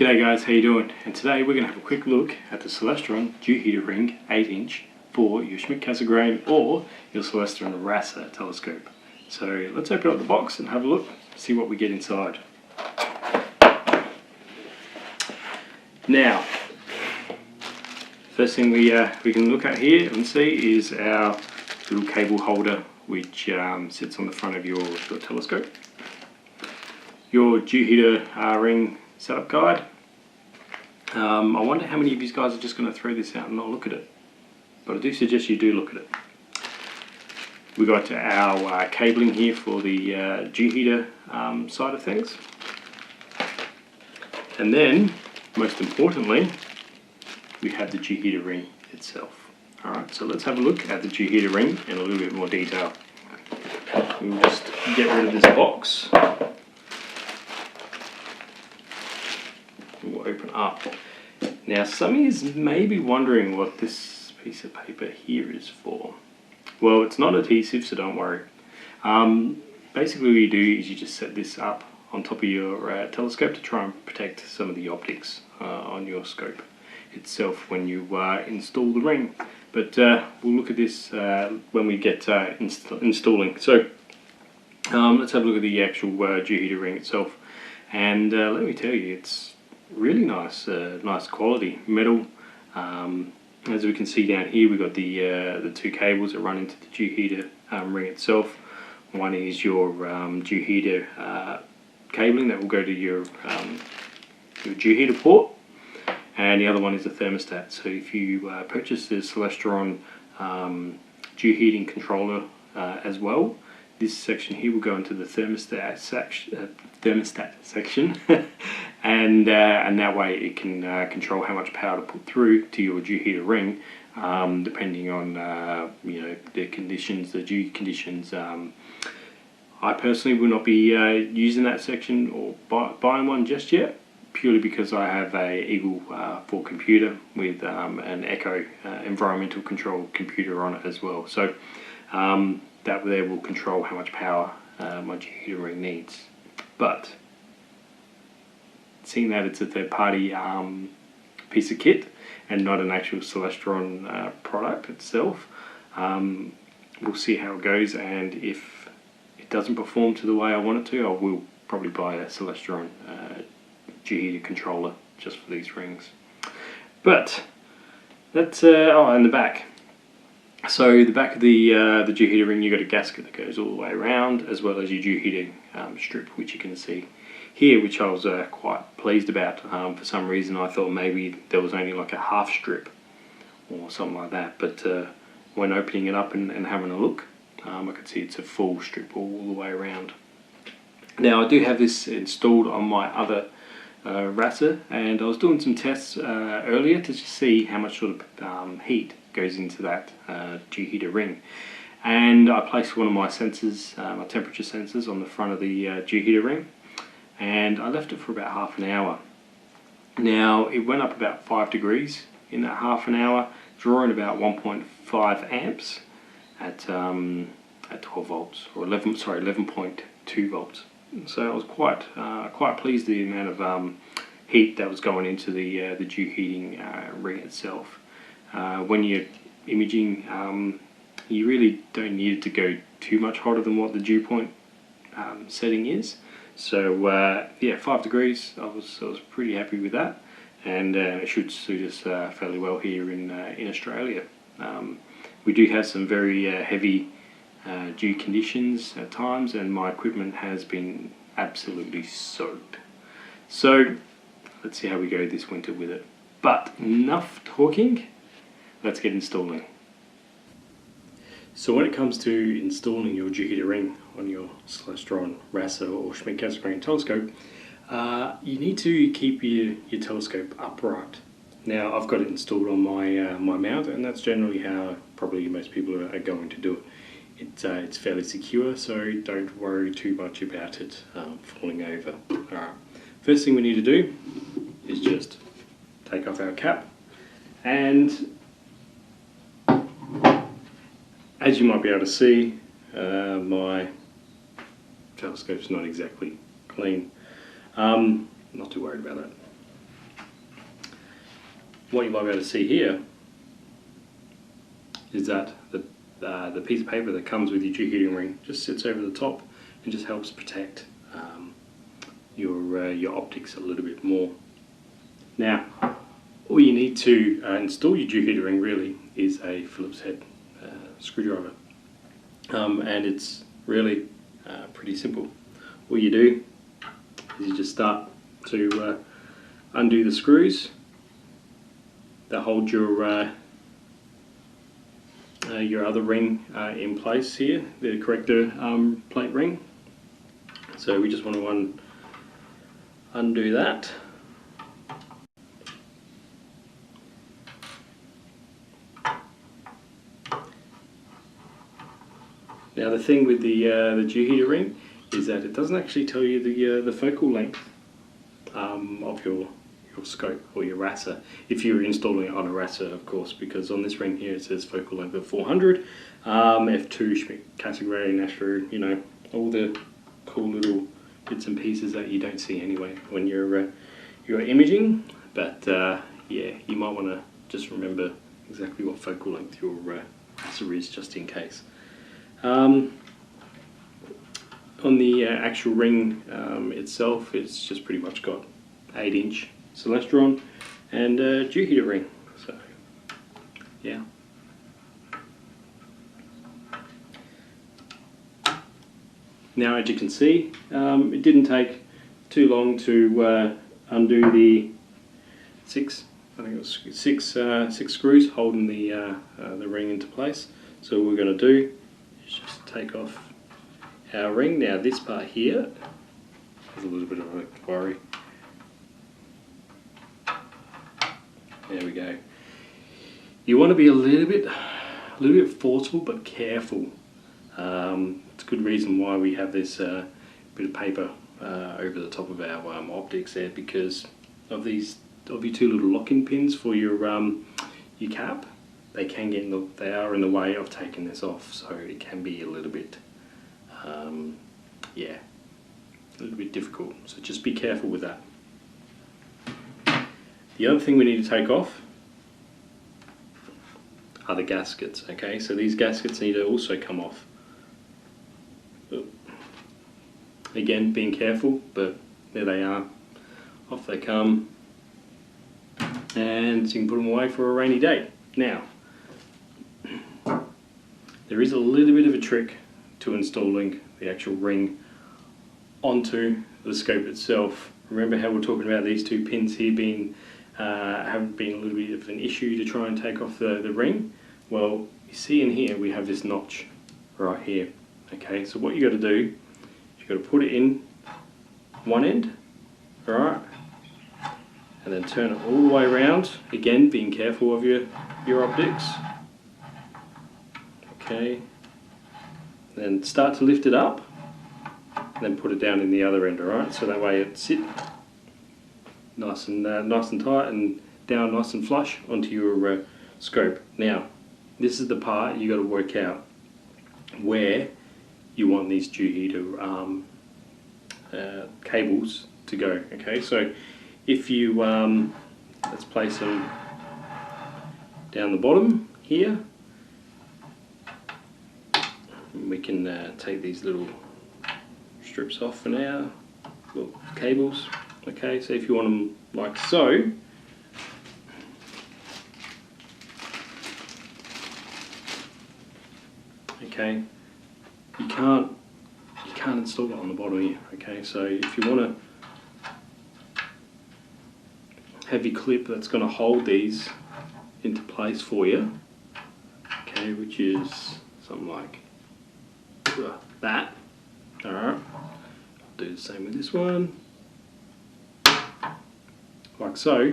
G'day guys, how you doing? And today we're going to have a quick look at the Celestron dew heater ring 8" for your Schmidt-Cassegrain or your Celestron Reassembly telescope. So let's open up the box and have a look, see what we get inside. Now, first thing we can look at here and see is our little cable holder which sits on the front of your telescope. Your dew heater ring setup guide. I wonder how many of you guys are just going to throw this out and not look at it, but I do suggest you do look at it. We got our cabling here for the dew heater side of things, and then most importantly we have the dew heater ring itself. Alright, so let's have a look at the dew heater ring in a little bit more detail. We'll just get rid of this box. We'll open up. Now some of you may be wondering what this piece of paper here is for. Well, it's not adhesive, so don't worry. Basically what you do is you just set this up on top of your telescope to try and protect some of the optics on your scope itself when you install the ring. But we'll look at this when we get installing. So let's have a look at the actual dew heater ring itself. And let me tell you, it's really nice, nice quality metal. As we can see down here, we've got the two cables that run into the dew heater ring itself. One is your dew heater cabling that will go to your dew heater port, and the other one is the thermostat. So if you purchase the Celestron dew heating controller as well, this section here will go into the thermostat section, and that way it can control how much power to put through to your dew heater ring, depending on the conditions, the dew conditions. I personally will not be using that section or buying one just yet, purely because I have a Eagle 4 computer with an Echo environmental control computer on it as well. So that there will control how much power my dew heater ring needs. But seeing that it's a third-party piece of kit and not an actual Celestron product itself, we'll see how it goes, and if it doesn't perform to the way I want it to, I will probably buy a Celestron dew heater controller just for these rings. But that's and the back. So the back of the dew heater ring, you've got a gasket that goes all the way around, as well as your dew heating strip, which you can see here, which I was quite pleased about. For some reason I thought maybe there was only like a half strip or something like that, but when opening it up and having a look, I could see it's a full strip all the way around. Now I do have this installed on my other Reassembly, and I was doing some tests earlier to just see how much sort of heat goes into that dew heater ring, and I placed one of my sensors, my temperature sensors, on the front of the dew heater ring, and I left it for about half an hour. Now it went up about 5 degrees in that half an hour, drawing about 1.5 amps at 12 volts, or 11.2 volts. So I was quite pleased with the amount of heat that was going into the dew heating ring itself. When you're imaging, you really don't need it to go too much hotter than what the dew point setting is. So yeah, 5 degrees, I was pretty happy with that, and it should suit us fairly well here in Australia. We do have some very heavy dew conditions at times, and my equipment has been absolutely soaked. So let's see how we go this winter with it. But enough talking, let's get installing. So when it comes to installing your dew heater ring on your Celestron Reassembly or Schmidt-Cassegrain telescope, you need to keep your telescope upright. Now I've got it installed on my mount, and that's generally how probably most people are going to do it. It's fairly secure, so don't worry too much about it falling over. Alright, first thing we need to do is just take off our cap, and as you might be able to see, my telescope's not exactly clean. Not too worried about that. what you might be able to see here is that the piece of paper that comes with your dew heating ring just sits over the top and just helps protect your optics a little bit more. Now, all you need to install your dew heating ring really is a Phillips head screwdriver, and it's really pretty simple. All you do is you just start to undo the screws that hold your other ring in place here, the corrector plate ring. So we just want to undo that. Now the thing with the dew heater ring is that it doesn't actually tell you the focal length of your scope or your RASA, if you're installing it on a RASA, of course, because on this ring here it says focal length of 400, f2, Schmidt Cassegrain, Astro, you know, all the cool little bits and pieces that you don't see anyway when you're imaging. But yeah, you might want to just remember exactly what focal length your RASA is, just in case. On the actual ring itself, it's just pretty much got 8-inch Celestron and dew heater ring. So yeah. Now, as you can see, it didn't take too long to undo the six screws holding the ring into place. So what we're going to do is just take off our ring. Now this part here is a little bit of a worry. There we go. You want to be a little bit forceful but careful. It's a good reason why we have this bit of paper over the top of our optics there, because of your two little lock-in pins for your cap. They are in the way of taking this off, so it can be a little bit yeah, a little bit difficult. So just be careful with that. The other thing we need to take off are the gaskets. Okay, so these gaskets need to also come off. Again, being careful, but there they are. Off they come, and so you can put them away for a rainy day. Now, there is a little bit of a trick to installing the actual ring onto the scope itself. Remember how we're talking about these two pins here having been a little bit of an issue to try and take off the ring? Well, you see in here we have this notch right here. Okay, so what you got to do is you got to put it in one end, all right, and then turn it all the way around. Again, being careful of your optics. Okay, then start to lift it up, and then put it down in the other end. All right, so that way it sits nice and tight and down nice and flush onto your scope. Now, this is the part you got to work out where you want these dew heater cables to go. Okay, so if you let's place them down the bottom here. We can take these little strips off for now, little cables. Okay, so if you want them like so, okay, you can't install it on the bottom here. Okay, so if you want to have your clip that's going to hold these into place for you, okay, which is something like that. All right, I'll do the same with this one, like so.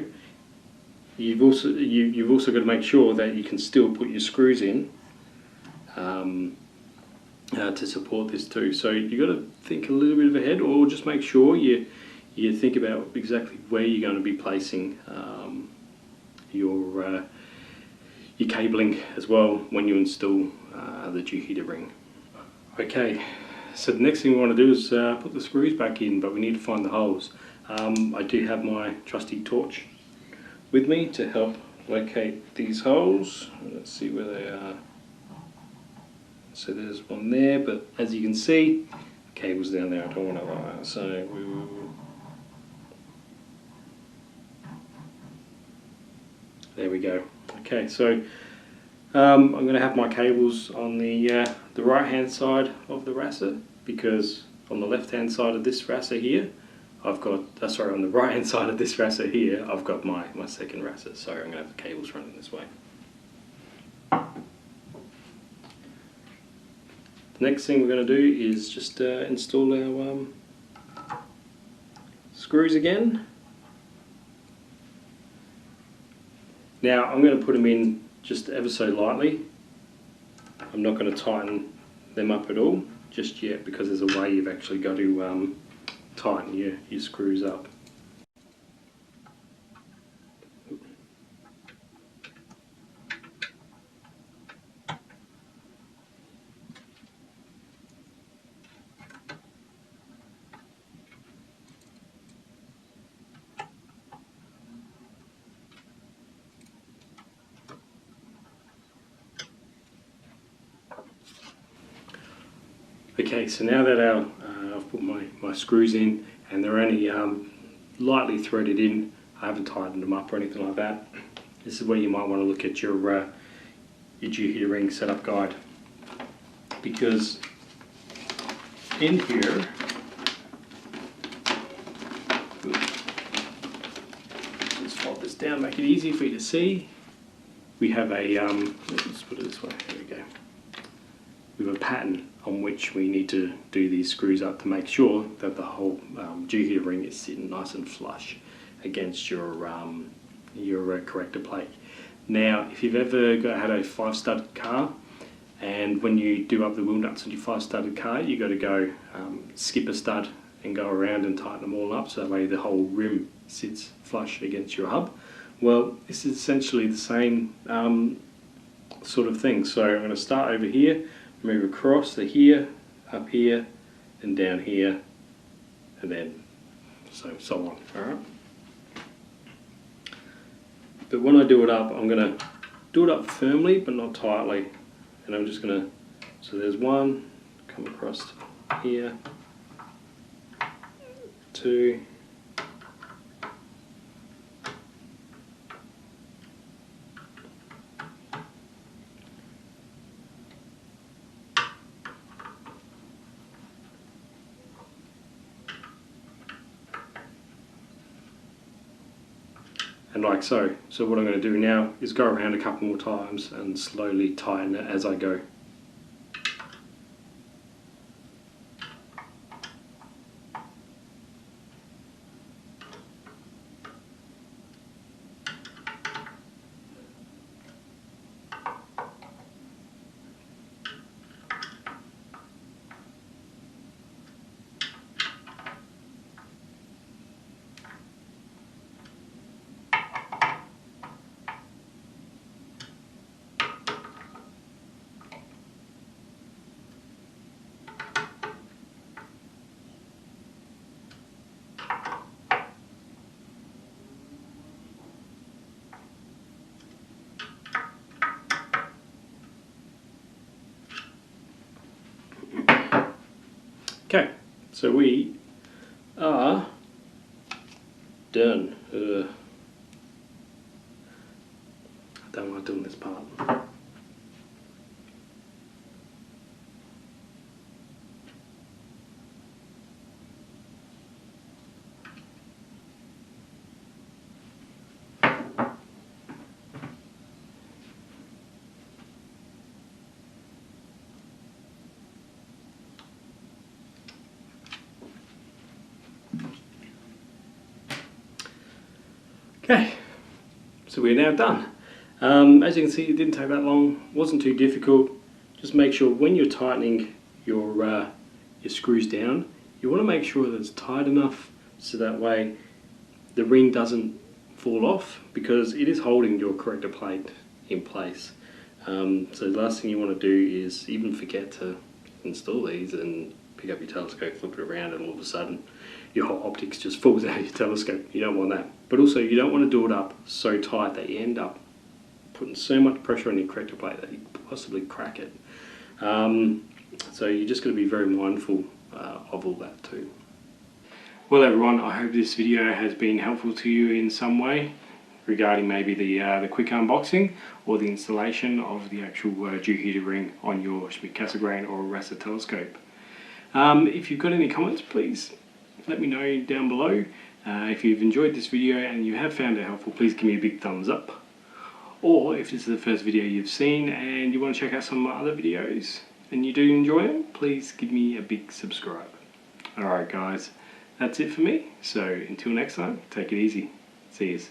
You've also got to make sure that you can still put your screws in to support this too. So you've got to think a little bit ahead, or just make sure you think about exactly where you're going to be placing your cabling as well when you install the dew heater ring. Okay, so the next thing we want to do is put the screws back in, but we need to find the holes. I do have my trusty torch with me to help locate these holes. Let's see where they are. So there's one there, but as you can see, cable's down there. I don't want to wire, so we will. There we go. Okay, so I'm going to have my cables on the right hand side of the racer, because on the left hand side of this racer here, I've got, sorry, on the right hand side of this racer here, I've got my second racer, so I'm going to have the cables running this way. The next thing we're going to do is just install our screws again. Now I'm going to put them in just ever so lightly. I'm not going to tighten them up at all just yet, because there's a way you've actually got to tighten your screws up. Okay, so now that I've put my screws in and they're only lightly threaded in, I haven't tightened them up or anything like that. This is where you might want to look at your G-heater ring setup guide, because in here, let's fold this down, make it easy for you to see. We have a let's put it this way. There we go. We have a pattern on which we need to do these screws up to make sure that the whole G-heater ring is sitting nice and flush against your corrector plate. Now, if you've ever had a 5-studded car, and when you do up the wheel nuts on your 5-studded car, you got to go skip a stud and go around and tighten them all up, so that way the whole rim sits flush against your hub. Well, this is essentially the same sort of thing. So I'm going to start over here, move across to here, up here, and down here, and then so on. Alright. But when I do it up, I'm going to do it up firmly but not tightly. And I'm just going to, so there's one, come across to here, 2, and like so. So what I'm going to do now is go around a couple more times and slowly tighten it as I go. Okay, so we are done. I don't like doing this part. Okay, so we're now done. As you can see, it didn't take that long, wasn't too difficult. Just make sure when you're tightening your screws down, you want to make sure that it's tight enough so that way the ring doesn't fall off, because it is holding your corrector plate in place. So the last thing you want to do is even forget to install these and pick up your telescope, flip it around, and all of a sudden your whole optics just falls out of your telescope. You don't want that. But also you don't want to do it up so tight that you end up putting so much pressure on your corrector plate that you could possibly crack it. So you just got to be very mindful of all that too. Well everyone, I hope this video has been helpful to you in some way regarding maybe the quick unboxing or the installation of the actual dew heater ring on your Schmidt Cassegrain or Rasa telescope. If you've got any comments, please let me know down below. If you've enjoyed this video and you have found it helpful, please give me a big thumbs up. Or if this is the first video you've seen and you want to check out some of my other videos and you do enjoy them, please give me a big subscribe. Alright guys, that's it for me. So until next time, take it easy. See yous.